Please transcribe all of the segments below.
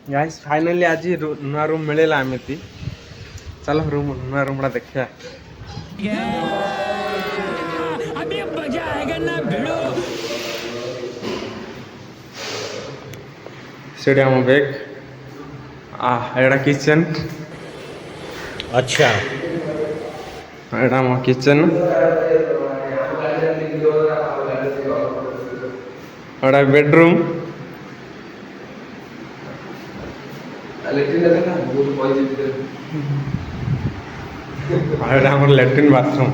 Guys finally आज नुआ room मिलेला एमती। चलो रूम नुआ रूम देखा। अभी मजा आएगा ना भिड़ो। सेड़ी हम बैग एड़ा किचन। अच्छा एड़ा हम किचन एड़ा बेडरूम एड़ा हम लैट्रिन बाथरूम।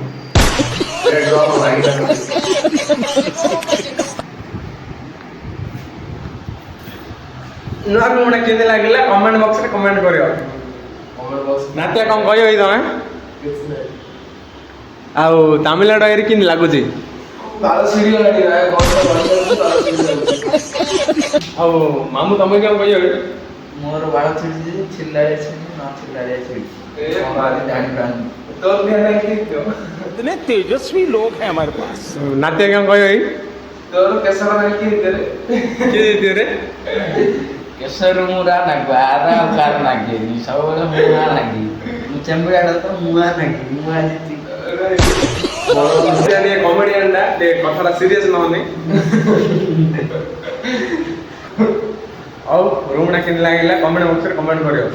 नुआ रूम केते लागला कमेंट बॉक्स रे कमेंट करियो। नाते कौन कहियो तमे आउ तमिलनाडु एरी किन लागुची आउ मामू तमे क्या कहियो मोर बाल छिड़ी छिल्लारे छिड़ी ना छिल्लारे छिड़ी ए बाली जानी प्राण तो ध्यान रखी क्यों इतने तेजस्वी लोग हैं हमारे पास। नाते क्या कहियो तोर केसर में की देरे के दे रे केसर मुरा ना बारा कार नागे नि सबले मुआ नागी चंबुड़ा तो मुआ नागी मुआ जीती ये कॉमेडियन डा दे कथरा सीरियस न होने और रूम ना किन लागिला कमेंट बॉक्स रे कमेंट करियो।